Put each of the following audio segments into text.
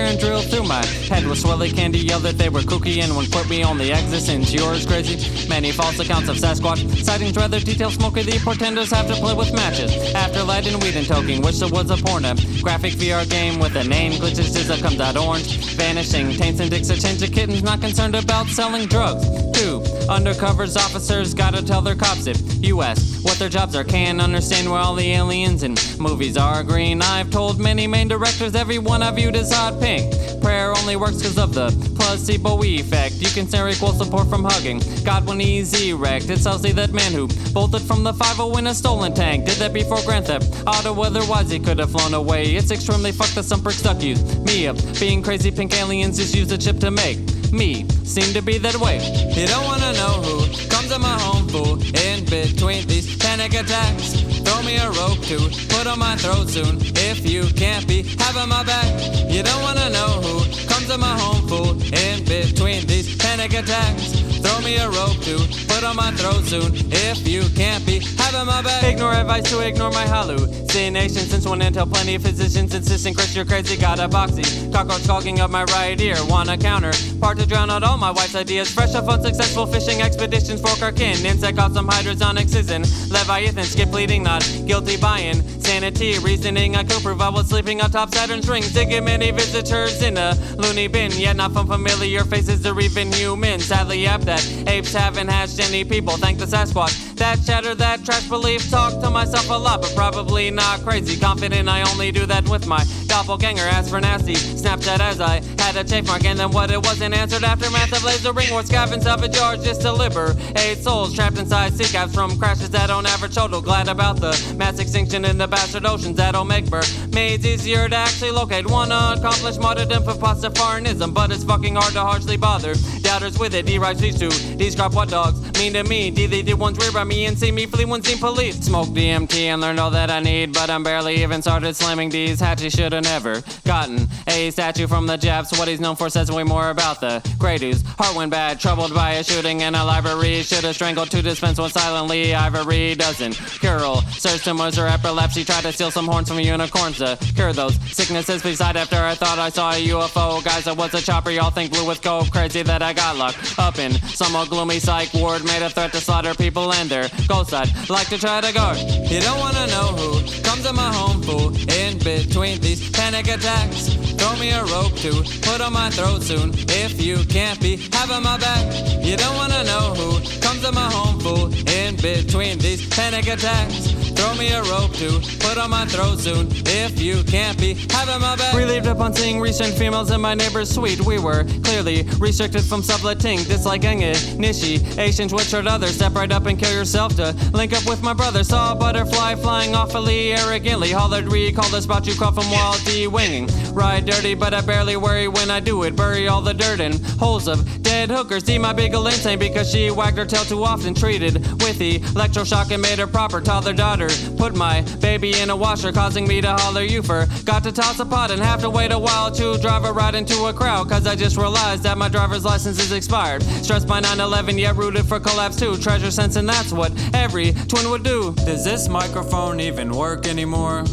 and drill through my head with swirly candy, yelled that they were kooky and would put me on the exit since yours crazy. Many false accounts of Sasquatch sightings, rather detailed smoky. The portenders have to play with matches after lighting weed and toking. Wish there was a pornographic VR game with a name glitches, Dizza comes out orange, vanishing taints and dicks. A change of kittens, not concerned about selling drugs. 2 undercovers officers gotta tell their cops if you ask what their jobs are. Can't understand why all the aliens in movies are green. I've told many main directors everyone I viewed as hot pink. Prayer only works because of the placebo effect. You can snare equal support from hugging God when he's erect. It's Elsie, that man who bolted from the 5-0 in a stolen tank. Did that before Grand Theft Auto, otherwise he could have flown away. It's extremely fucked that some pricks duck use me up. Being crazy pink aliens just use a chip to make me seem to be that way. You don't wanna know who comes to my home, fool, in between these panic attacks. Throw me a rope to put on my throat soon if you can't be having my back. You don't wanna know who comes to my home, fool, in between these panic attacks. Throw me a rope to put on my throat soon if you can't be having my back. Ignore advice to ignore my hallucination. Since when until plenty of physicians insisting Chris you're crazy. Got a boxy cockroach clogging up my right ear. Wanna counter part to drown out all my wife's ideas. Fresh off unsuccessful fishing expeditions for Karkin. Insect got some hydrosonics and Leviathan. Skip bleeding, not guilty by insanity. Reasoning I could prove I was sleeping atop Saturn's rings. Digging many visitors in a loony bin. Yet not from familiar faces or even human. Sadly apt that apes haven't hatched any people. Thank the Sasquatch that chatter, that trash belief. Talk to myself a lot, but probably not crazy. Confident I only do that with my doppelganger. Asked for nasty Snapchat as I had a chafe mark, and then what it wasn't answered. Aftermath of lasering or scavenging salvage yards just to liberate souls trapped inside sea caps from crashes that don't ever total. Glad about the mass extinction in the bastard oceans that'll make mermaids easier to actually locate. One accomplished martyrdom for Pastafarianism, but it's fucking hard to harshly bother doubters with it. D-writes these two, describe what dogs mean to me. They did ones rear by me and see me flee when seen police. Smoked DMT and learned all that I need, but I'm barely even started slamming D's. Hatchie should've never gotten a statue from the Japs. What he's known for says way more about the Grey Dudes. Heart went bad, troubled by a shooting in a library. Should've strangled to dispense one silently. Ivory doesn't cure all surge tumors or epilepsy. Tried to steal some horns from unicorns to cure those sicknesses beside. After I thought I saw a UFO, guys, it was a chopper. Y'all think blue with coke. Crazy that I got locked up in some old gloomy psych ward. Made a threat to slaughter people and their ghost side. Like to try to guard. You don't wanna know who comes to my home, fool, in between these panic attacks. Throw me a rope to put on my throat soon if you can't be having my back. You don't wanna know who comes to my home, fool, in between these panic attacks. Throw me a rope to put on my throat soon if you can't be having my back. Relieved upon seeing recent females in my neighbor's suite. We were clearly restricted from subletting. Disliking initiations which hurt others. Step right up and kill yourself to link up with my brother. Saw a butterfly flying awfully arrogantly. Hollered, recalled a spot you caught from while de-winging. Ride dirty, but I barely worry when I do it. Bury all the dirt in holes of dead hookers. See my big ol' insane because she wagged her tail too often. Treated with electroshock and made her proper toddler daughter. Put my baby in a washer, causing me to holler you forgot to toss a pot and have to wait a while to drive a ride into a crowd. Cause I just realized that my driver's license is expired. Stressed by 9/11, yet rooted for collapse too. Treasure sense, and that's what every twin would do. Does this microphone even work anymore?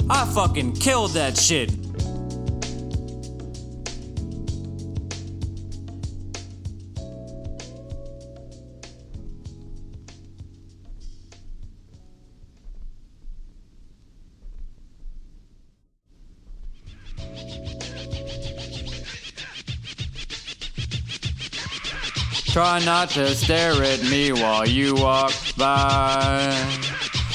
I fucking killed that shit. Try not to stare at me while you walk by.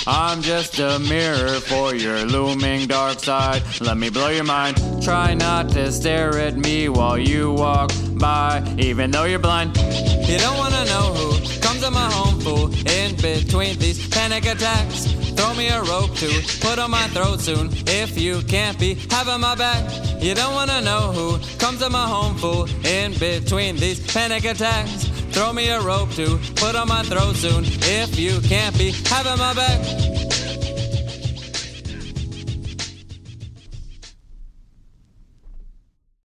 I'm just a mirror for your looming dark side. Let me blow your mind. Try not to stare at me while you walk by, even though you're blind. You don't wanna know who comes to my home, fool, in between these panic attacks. Throw me a rope to put on my throat soon if you can't be having my back. You don't wanna know who comes to my home, fool, in between these panic attacks. Throw me a rope to put on my throat soon if you can't be having my back.